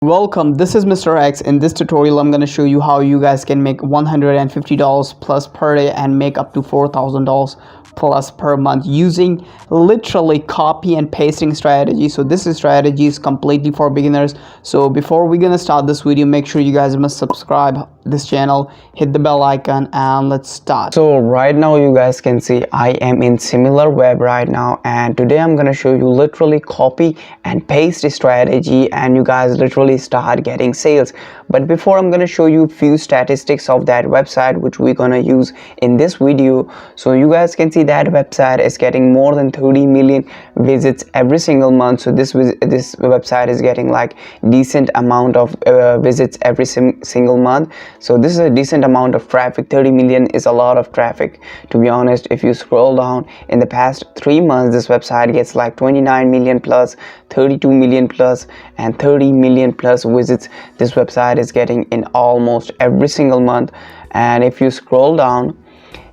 Welcome, this is Mr. X. In this tutorial I'm going to show you how you guys can make $150 plus per day and make up to $4,000 plus per month using literally copy and pasting strategy. So this strategy is completely for beginners. So before we're gonna start this video, make sure you guys must subscribe this channel, hit the bell icon, and let's start. So right now you guys can see I am in SimilarWeb right now, and today I'm gonna show you literally copy and paste strategy, and you guys literally start getting sales. But before, I'm gonna show you few statistics of that website which we're gonna use in this video. So you guys can see that website is getting more than 30 million visits every single month. So this website is getting like decent amount of visits every single month. So this is a decent amount of traffic. 30 million is a lot of traffic, to be honest. If you scroll down in the past 3 months, this website gets like 29 million plus, 32 million plus, and 30 million plus visits this website is getting in almost every single month. And if you scroll down,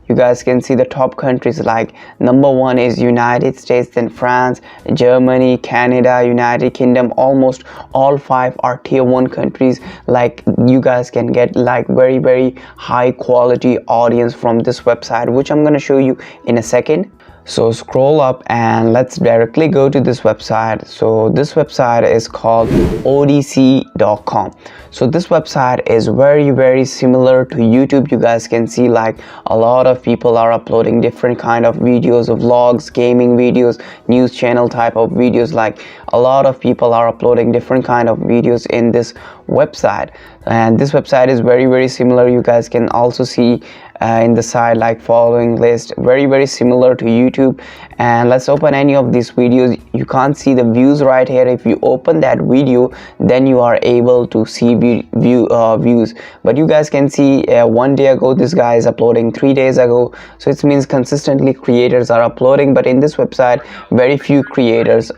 you guys can see the top countries, like number 1 is United States, then France, Germany, Canada, United Kingdom. Almost all 5 are tier 1 countries. Like you guys can get like very high quality audience from this website, which I'm gonna show you in a second. So scroll up and let's directly go to this website. So this website is called odc.com. So this website is very similar to YouTube. You guys can see like a lot of people are uploading different kind of videos, of vlogs, gaming videos, news channel type of videos. Like a lot of people are uploading different kind of videos in this website, and this website is very similar. You guys can also see in the side like following list, very similar to YouTube. And let's open any of these videos. You can't see the views right here. If you open that video, then you are able to see views. But you guys can see 1 day ago this guy is uploading, 3 days ago. So it means consistently creators are uploading, but in this website very few creators.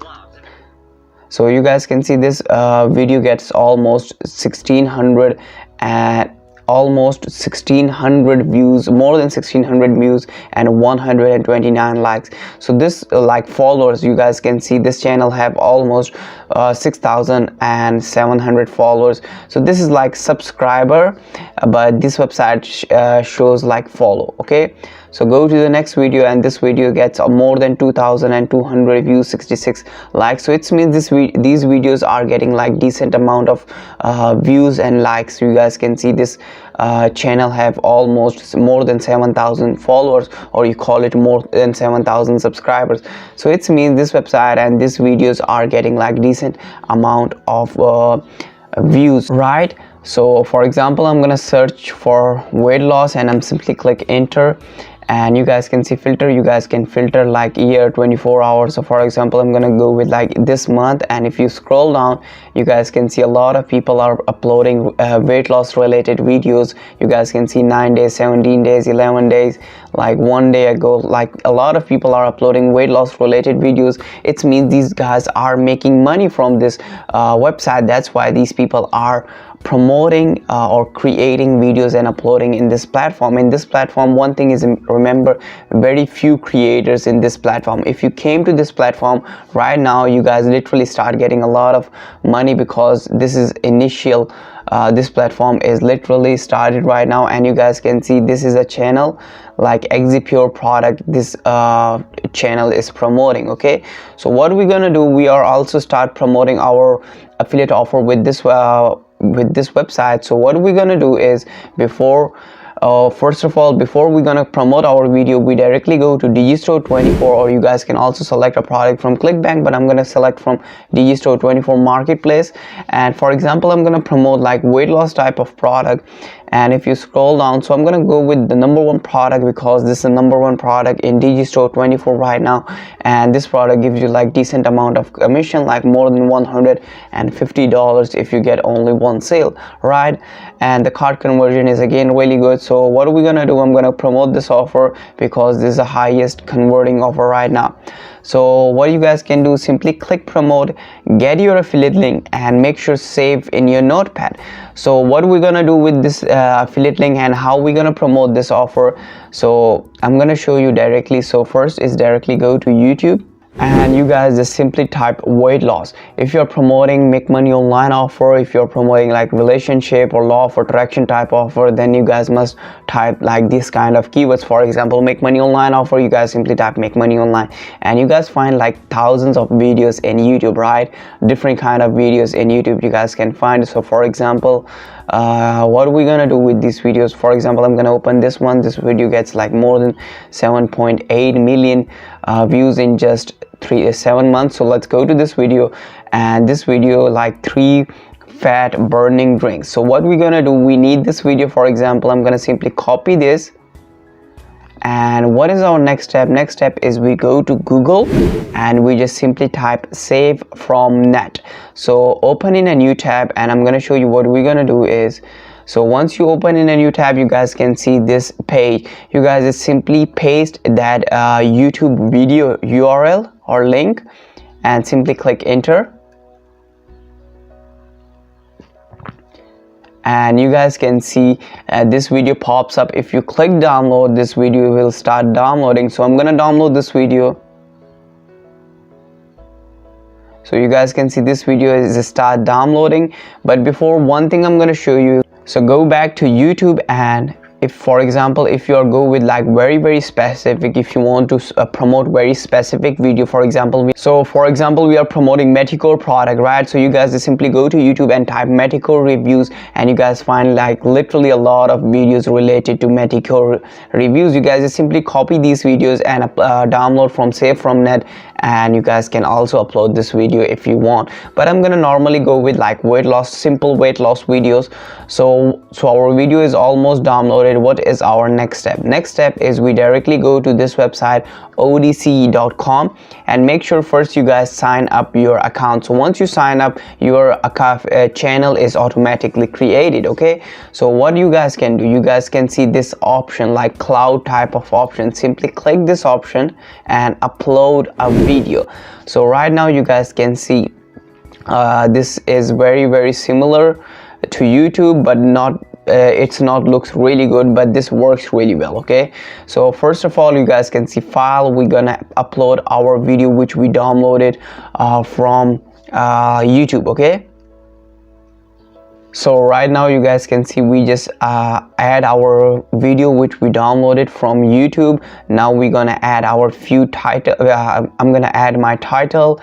So you guys can see this video gets almost 1600 and almost 1600 views, more than 1600 views, and 129 likes. So this like followers, you guys can see this channel have almost 6700 followers. So this is like subscriber, but this website shows like follow. Okay, so go to the next video, and this video gets more than 2200 views, 66 likes. So it means these videos are getting like decent amount of views and likes. You guys can see this channel have almost more than 7000 followers, or you call it more than 7000 subscribers. So it means this website and these videos are getting like decent amount of views, right? So for example, I'm gonna search for weight loss, and I'm simply click enter, and you guys can see filter. You guys can filter like year, 24 hours. So for example, I'm gonna go with like this month, and if you scroll down, you guys can see a lot of people are uploading weight loss related videos. You guys can see 9 days, 17 days, 11 days, like 1 day ago. Like a lot of people are uploading weight loss related videos. It means these guys are making money from this website. That's why these people are promoting or creating videos and uploading in this platform. In this platform, one thing is, remember, very few creators in this platform. If you came to this platform right now, you guys literally start getting a lot of money, because this is initial. This platform is literally started right now, and you guys can see this is a channel like Exipure product this channel is promoting. Okay, so what we're gonna do, we are also start promoting our affiliate offer with this website. So what we're gonna do is, first of all, before we're gonna promote our video, we directly go to Digistore24, or you guys can also select a product from ClickBank, but I'm gonna select from Digistore24 marketplace. And for example, I'm gonna promote like weight loss type of product. And if you scroll down, so I'm gonna go with the number 1 product, because this is the number 1 product in Digistore24 right now, and this product gives you like decent amount of commission, like more than $150 if you get only 1 sale, right? And the cart conversion is again really good. So what are we gonna do, I'm gonna promote this offer, because this is the highest converting offer right now. So what you guys can do, simply click promote, get your affiliate link, and make sure save in your notepad. So what we're gonna do with this affiliate link and how we're gonna promote this offer, so I'm gonna show you directly. So first is directly go to YouTube, and you guys just simply type weight loss. If you're promoting make money online offer, if you're promoting like relationship or law of attraction type offer, then you guys must type like this kind of keywords. For example, make money online offer, you guys simply type make money online, and you guys find like thousands of videos in YouTube, right? Different kind of videos in YouTube you guys can find. So for example, what are we gonna do with these videos? For example, I'm gonna open this one. This video gets like more than 7.8 million views in just 7 months. So let's go to this video, and this video like 3 fat burning drinks. So what we're gonna do, we need this video. For example, I'm gonna simply copy this, and what is our next step? Next step is we go to Google and we just simply type save from net. So open in a new tab, and I'm gonna show you what we're gonna do is, so once you open in a new tab, you guys can see this page. You guys just simply paste that YouTube video URL or link and simply click enter, and you guys can see this video pops up. If you click download, this video will start downloading. So I'm gonna download this video. So you guys can see this video is start downloading. But before, one thing I'm gonna show you. So go back to YouTube, and if for example, if you are go with like very specific, if you want to promote very specific video, for example, we are promoting Meticore product, right? So you guys just simply go to YouTube and type Meticore reviews, and you guys find like literally a lot of videos related to Meticore reviews. You guys just simply copy these videos and download from save from net, and you guys can also upload this video if you want. But I'm gonna normally go with like simple weight loss videos. So our video is almost downloaded. What is our next step? Next step is we directly go to this website odce.com, and make sure first you guys sign up your account. So once you sign up, your channel is automatically created. Okay, so what you guys can do, you guys can see this option like cloud type of option. Simply click this option and upload a video. So right now you guys can see this is very similar to YouTube, but not it's not looks really good, but this works really well. Okay, so first of all, you guys can see file. We're gonna upload our video which we downloaded from YouTube. Okay, so right now you guys can see we just add our video which we downloaded from YouTube. Now we're gonna add our few title. I'm gonna add my title,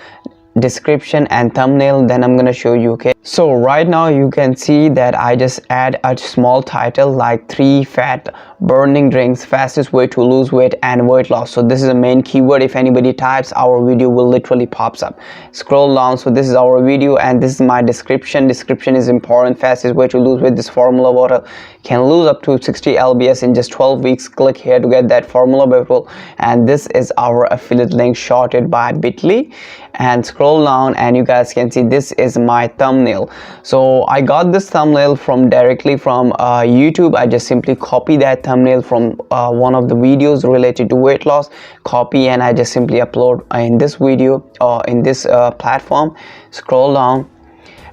description and thumbnail, then I'm gonna show you. Okay, so right now you can see that I just add a small title like 3 fat burning drinks, fastest way to lose weight and weight loss. So this is a main keyword. If anybody types, our video will literally pops up. Scroll down. So this is our video, and this is my description. Description is important. Fastest way to lose weight. This formula bottle can lose up to 60 lbs in just 12 weeks. Click here to get that formula bottle, and this is our affiliate link shorted by bit.ly. And scroll down, and you guys can see this is my thumbnail. So I got this thumbnail directly from YouTube. I just simply copy that thumbnail from one of the videos related to weight loss, copy, and I just simply upload in this video in this platform. Scroll down,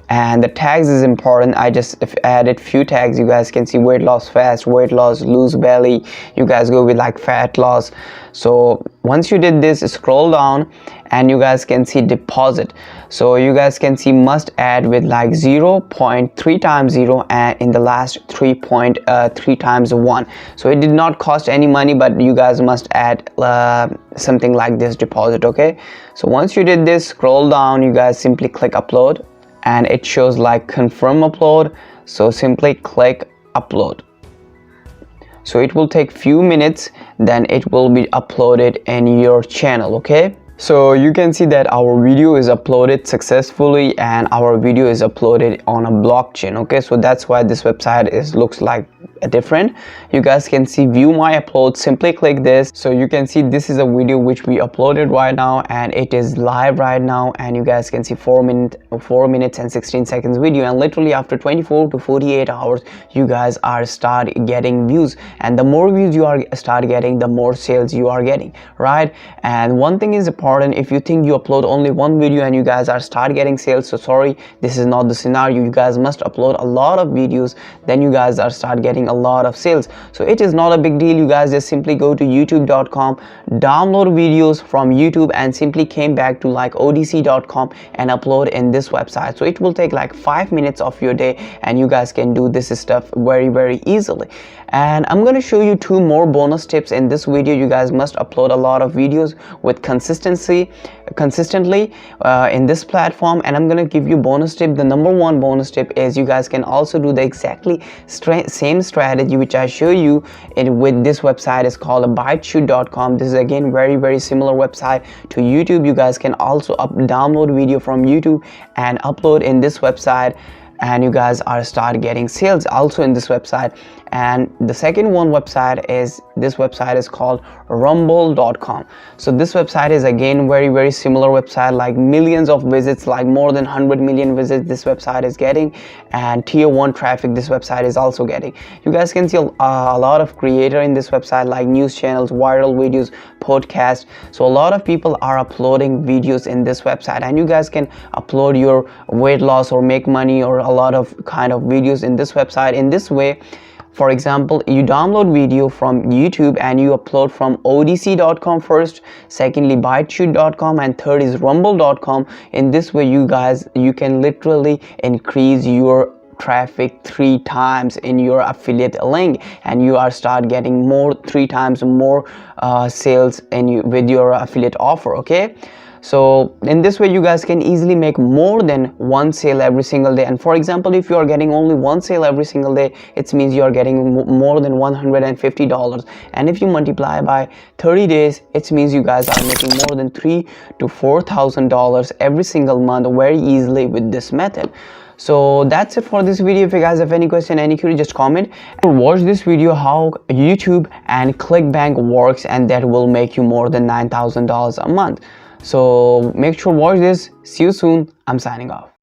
and the tags is important. I just added few tags. You guys can see weight loss fast, weight loss, lose belly. You guys go with like fat loss. So once you did this, scroll down, and you guys can see deposit. So you guys can see must add with like 0.3 times 0, and in the last 3.3 times 1. So it did not cost any money, but you guys must add something like this deposit. Okay, so once you did this, scroll down, you guys simply click upload, and it shows like confirm upload. So simply click upload. So it will take few minutes, then it will be uploaded in your channel. Okay, so you can see that our video is uploaded successfully, and our video is uploaded on a blockchain. Okay, so that's why this website looks like different. You guys can see view my upload. Simply click this. So you can see this is a video which we uploaded right now, and it is live right now, and you guys can see 4 minutes and 16 seconds video, and literally after 24 to 48 hours you guys are start getting views, and the more views you are start getting, the more sales you are getting, right? And one thing is important, if you think you upload only one video and you guys are start getting sales, so sorry, this is not the scenario. You guys must upload a lot of videos, then you guys are start getting a lot of sales. So it is not a big deal. You guys just simply go to youtube.com, download videos from YouTube, and simply came back to like odc.com and upload in this website. So it will take like 5 minutes of your day, and you guys can do this stuff very easily. And I'm going to show you 2 more bonus tips in this video. You guys must upload a lot of videos with consistently in this platform, and I'm going to give you bonus tip. The number 1 bonus tip is you guys can also do the exactly same strategy which I show you with this website. Is called Digistore24.com. This is again very similar website to YouTube. You guys can also download video from YouTube and upload in this website, and you guys are start getting sales also in this website. And the second website is called rumble.com. So this website is again very similar website, like millions of visits, like more than 100 million visits this website is getting, and tier 1 traffic this website is also getting. You guys can see a lot of creator in this website, like news channels, viral videos, podcasts. So a lot of people are uploading videos in this website, and you guys can upload your weight loss or make money or a lot of kind of videos in this website. In this way, for example, you download video from YouTube and you upload from odc.com first, secondly Digistore.com, and third is rumble.com. In this way, you can literally increase your traffic 3 times in your affiliate link, and you are start getting 3 times more sales with your affiliate offer. Okay, so in this way you guys can easily make more than 1 sale every single day. And for example, if you are getting only 1 sale every single day, it means you are getting more than $150, and if you multiply by 30 days, it means you guys are making more than $3,000 to $4,000 every single month very easily with this method. So that's it for this video. If you guys have any question, any query, just comment. Watch this video how YouTube and ClickBank works, and that will make you more than $9,000 a month. So make sure watch this. See you soon. I'm signing off.